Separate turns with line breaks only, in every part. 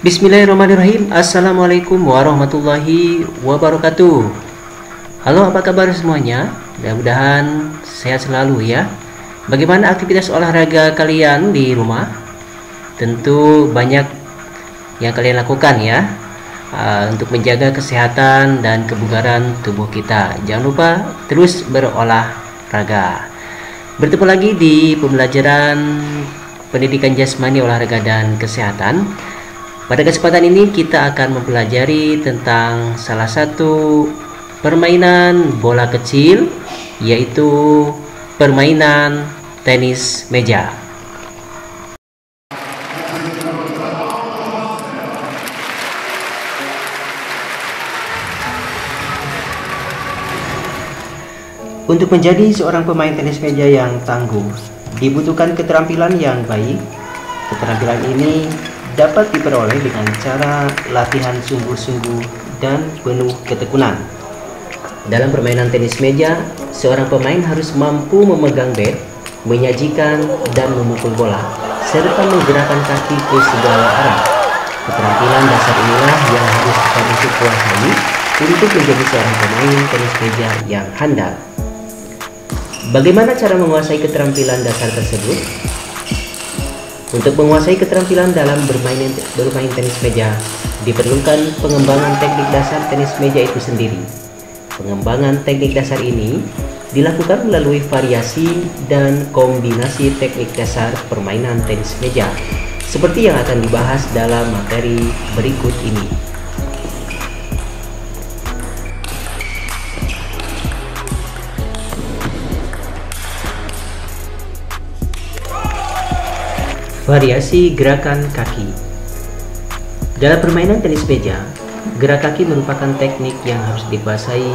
Bismillahirrahmanirrahim. Assalamualaikum warahmatullahi wabarakatuh. Halo, apa kabar semuanya? Mudah-mudahan sehat selalu ya. Bagaimana aktivitas olahraga kalian di rumah? Tentu banyak yang kalian lakukan ya, untuk menjaga kesehatan dan kebugaran tubuh kita. Jangan lupa terus berolahraga. Bertemu lagi di pembelajaran pendidikan jasmani, olahraga dan kesehatan. Pada kesempatan ini kita akan mempelajari tentang salah satu permainan bola kecil, yaitu permainan tenis meja. Untuk menjadi seorang pemain tenis meja yang tangguh, dibutuhkan keterampilan yang baik. Keterampilan ini dapat diperoleh dengan cara latihan sungguh-sungguh dan penuh ketekunan. Dalam permainan tenis meja, seorang pemain harus mampu memegang bat, menyajikan dan memukul bola, serta menggerakkan kaki ke segala arah. Keterampilan dasar inilah yang harus kita kuasai untuk menjadi seorang pemain tenis meja yang handal. Bagaimana cara menguasai keterampilan dasar tersebut? Untuk menguasai keterampilan dalam bermain tenis meja, diperlukan pengembangan teknik dasar tenis meja itu sendiri. Pengembangan teknik dasar ini dilakukan melalui variasi dan kombinasi teknik dasar permainan tenis meja, seperti yang akan dibahas dalam materi berikut ini. Variasi gerakan kaki. Dalam permainan tenis meja, gerak kaki merupakan teknik yang harus dikuasai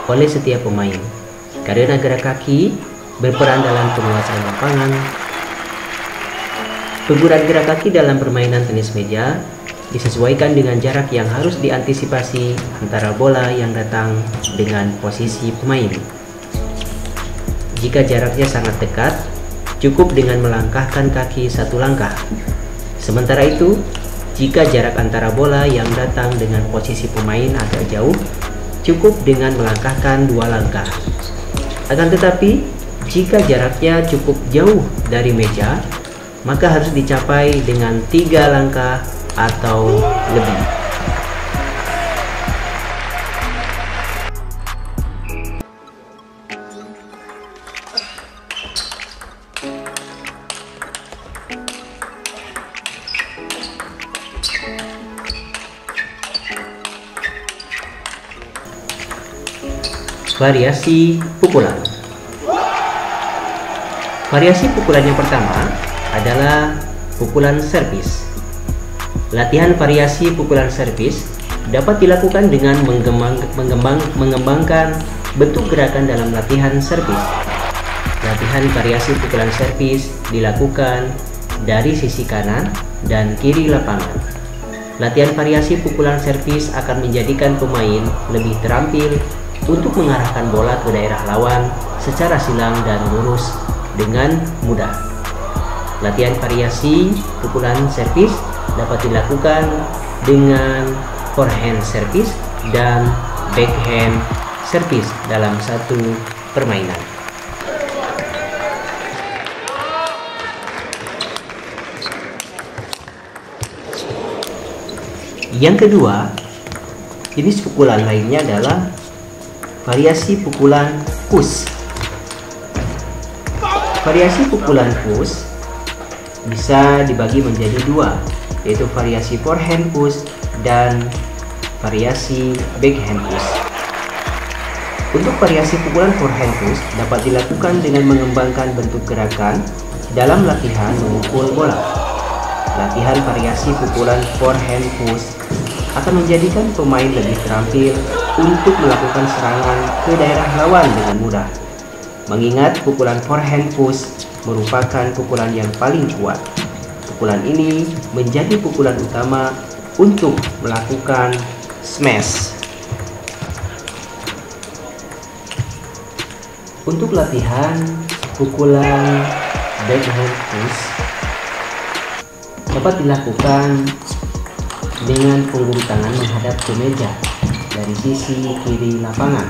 oleh setiap pemain, karena gerak kaki berperan dalam penguasaan lapangan. Penggunaan gerak kaki dalam permainan tenis meja disesuaikan dengan jarak yang harus diantisipasi antara bola yang datang dengan posisi pemain. Jika jaraknya sangat dekat, cukup dengan melangkahkan kaki satu langkah. Sementara itu, jika jarak antara bola yang datang dengan posisi pemain agak jauh, cukup dengan melangkahkan dua langkah. Akan tetapi, jika jaraknya cukup jauh dari meja, maka harus dicapai dengan 3 langkah atau lebih. Variasi pukulan. Variasi pukulan yang pertama adalah pukulan servis. Latihan variasi pukulan servis dapat dilakukan dengan mengembangkan bentuk gerakan dalam latihan servis. Latihan variasi pukulan servis dilakukan dari sisi kanan dan kiri lapangan. Latihan variasi pukulan servis akan menjadikan pemain lebih terampil untuk mengarahkan bola ke daerah lawan secara silang dan lurus dengan mudah. Latihan variasi pukulan servis dapat dilakukan dengan forehand servis dan backhand servis dalam satu permainan. Yang kedua, jenis pukulan lainnya adalah variasi pukulan push. Variasi pukulan push bisa dibagi menjadi 2, yaitu variasi forehand push dan variasi backhand push. Untuk variasi pukulan forehand push dapat dilakukan dengan mengembangkan bentuk gerakan dalam latihan memukul bola. Latihan variasi pukulan forehand push akan menjadikan pemain lebih terampil untuk melakukan serangan ke daerah lawan dengan mudah. Mengingat pukulan forehand push merupakan pukulan yang paling kuat. Pukulan ini menjadi pukulan utama untuk melakukan smash. Untuk latihan pukulan backhand push dapat dilakukan dengan punggung tangan menghadap ke meja dari sisi kiri lapangan.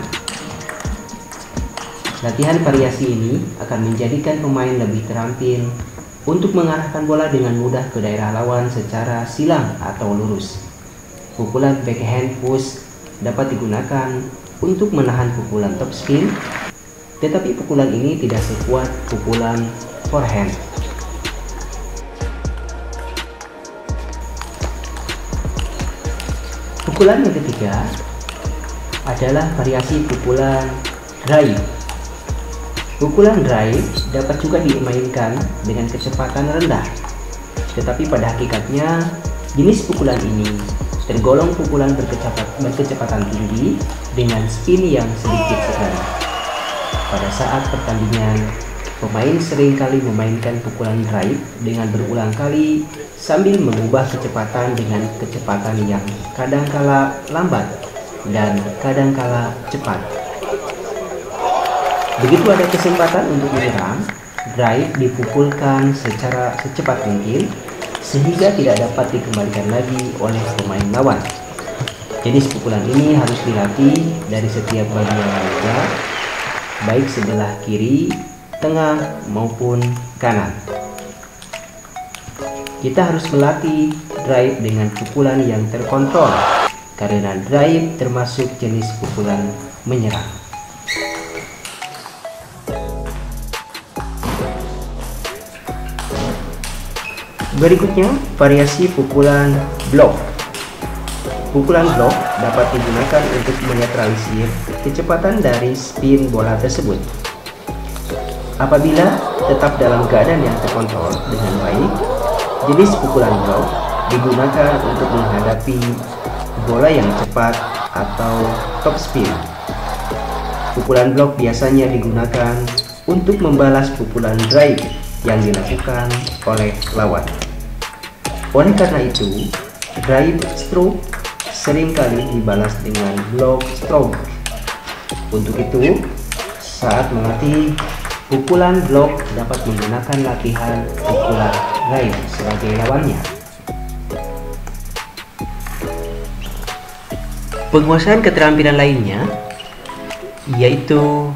Latihan variasi ini akan menjadikan pemain lebih terampil untuk mengarahkan bola dengan mudah ke daerah lawan secara silang atau lurus. Pukulan backhand push dapat digunakan untuk menahan pukulan top spin, tetapi pukulan ini tidak sekuat pukulan forehand. Pukulan yang ketiga adalah variasi pukulan drive. Pukulan drive dapat juga dimainkan dengan kecepatan rendah, tetapi pada hakikatnya jenis pukulan ini tergolong pukulan berkecepatan tinggi dengan spin yang sedikit sekali. Pada saat pertandingan, pemain seringkali memainkan pukulan drive dengan berulang kali sambil mengubah kecepatan dengan kecepatan yang kadangkala lambat dan kadangkala cepat. Begitu ada kesempatan untuk menyerang, drive dipukulkan secara secepat mungkin sehingga tidak dapat dikembalikan lagi oleh pemain lawan. Jenis pukulan ini harus dilatih dari setiap bagian laga, baik sebelah kiri, tengah maupun kanan. Kita harus melatih drive dengan pukulan yang terkontrol, karena drive termasuk jenis pukulan menyerang. Berikutnya, variasi pukulan blok. Pukulan blok dapat digunakan untuk menetralisir kecepatan dari spin bola tersebut. Apabila tetap dalam keadaan yang terkontrol dengan baik, jenis pukulan blok digunakan untuk menghadapi bola yang cepat atau top spin. Pukulan blok biasanya digunakan untuk membalas pukulan drive yang dilakukan oleh lawan. Oleh karena itu, drive stroke seringkali dibalas dengan block stroke. Untuk itu, saat melatih pukulan blok dapat menggunakan latihan pukulan drive sebagai lawannya. Penguasaan keterampilan lainnya yaitu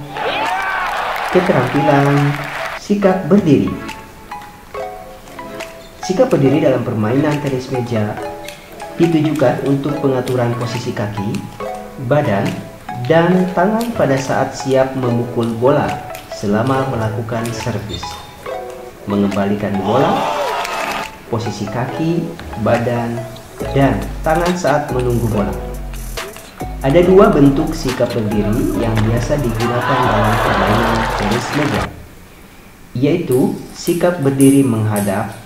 keterampilan sikap berdiri. Sikap berdiri dalam permainan tenis meja ditujukan untuk pengaturan posisi kaki, badan, dan tangan pada saat siap memukul bola selama melakukan servis, mengembalikan bola, posisi kaki, badan, dan tangan saat menunggu bola. Ada dua bentuk sikap berdiri yang biasa digunakan dalam permainan tenis meja, yaitu sikap berdiri menghadap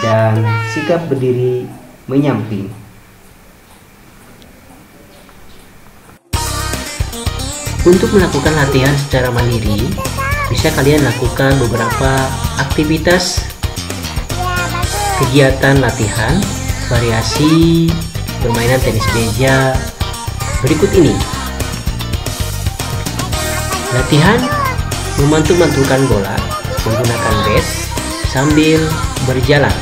dan sikap berdiri menyamping. Untuk melakukan latihan secara mandiri, bisa kalian lakukan beberapa aktivitas kegiatan latihan variasi permainan tenis meja berikut ini. Latihan memantul-mantulkan bola menggunakan bat sambil berjalan.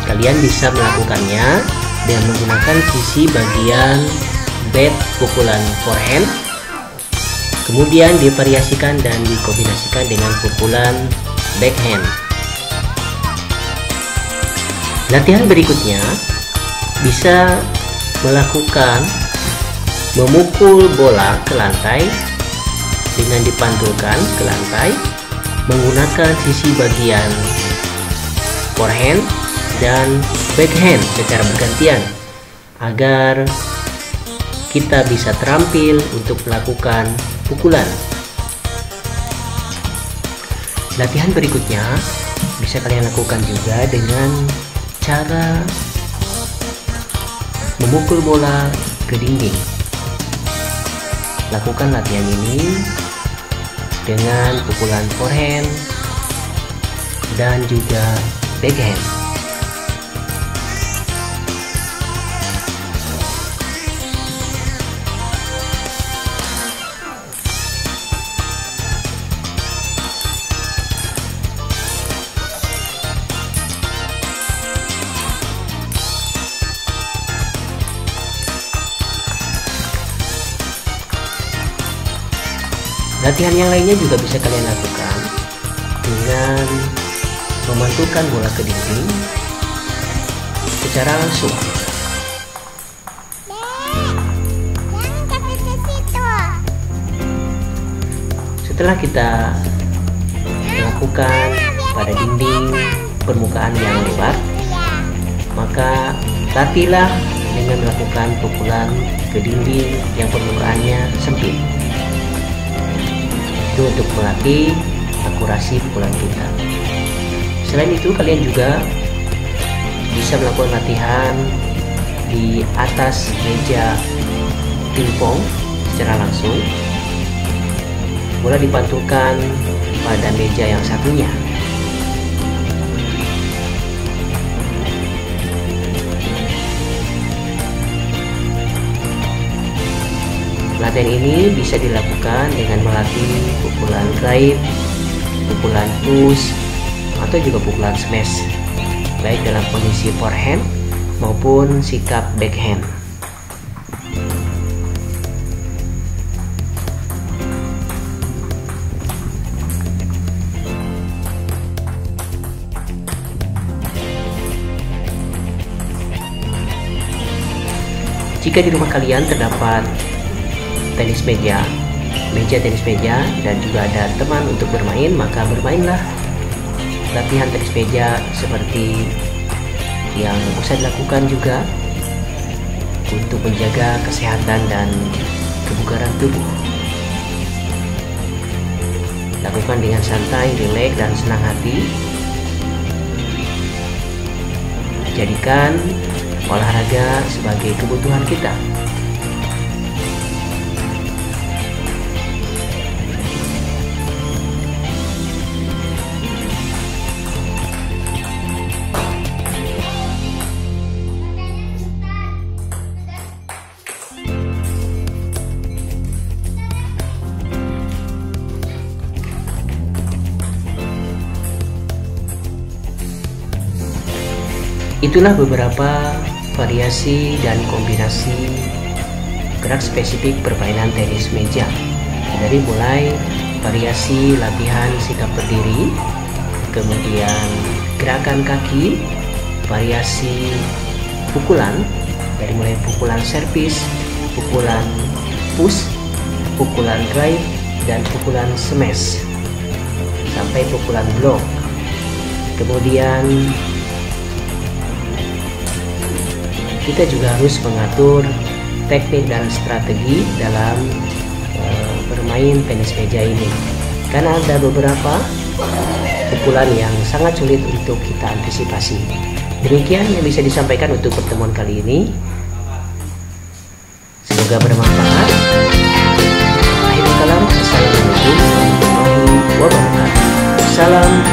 Kalian bisa melakukannya dengan menggunakan sisi bagian bat pukulan forehand, kemudian divariasikan dan dikombinasikan dengan pukulan backhand. Latihan berikutnya bisa melakukan memukul bola ke lantai dengan dipantulkan ke lantai menggunakan sisi bagian forehand dan backhand secara bergantian agar kita bisa terampil untuk melakukan pukulan. Latihan berikutnya bisa kalian lakukan juga dengan cara memukul bola ke dinding. Lakukan latihan ini dengan pukulan forehand dan juga backhand. Latihan yang lainnya juga bisa kalian lakukan dengan memantulkan bola ke dinding secara langsung. Setelah kita melakukan pada dinding permukaan yang lebar, maka latihlah dengan melakukan pukulan ke dinding yang permukaannya sempit. Itu untuk melatih akurasi pukulan kita. Selain itu, kalian juga bisa melakukan latihan di atas meja pingpong secara langsung. Bola dipantulkan pada meja yang satunya. Latihan ini bisa dilakukan dengan melatih pukulan drive, pukulan push, atau juga pukulan smash, baik dalam kondisi forehand maupun sikap backhand. Jika di rumah kalian terdapat tenis meja, tenis meja, dan juga ada teman untuk bermain, maka bermainlah latihan tenis meja seperti yang bisa dilakukan juga untuk menjaga kesehatan dan kebugaran tubuh. Lakukan dengan santai, rileks, dan senang hati. Jadikan olahraga sebagai kebutuhan kita. Itulah beberapa variasi dan kombinasi gerak spesifik permainan tenis meja. Dari mulai variasi latihan sikap berdiri, kemudian gerakan kaki, variasi pukulan, dari mulai pukulan servis, pukulan push, pukulan drive, dan pukulan smash, sampai pukulan block. Kemudian kita juga harus mengatur teknik dan strategi dalam bermain tenis meja ini, karena ada beberapa pukulan yang sangat sulit untuk kita antisipasi. Demikian yang bisa disampaikan untuk pertemuan kali ini. Semoga bermanfaat. Akhirul kalam, assalamualaikum warahmatullahi wabarakatuh. Salam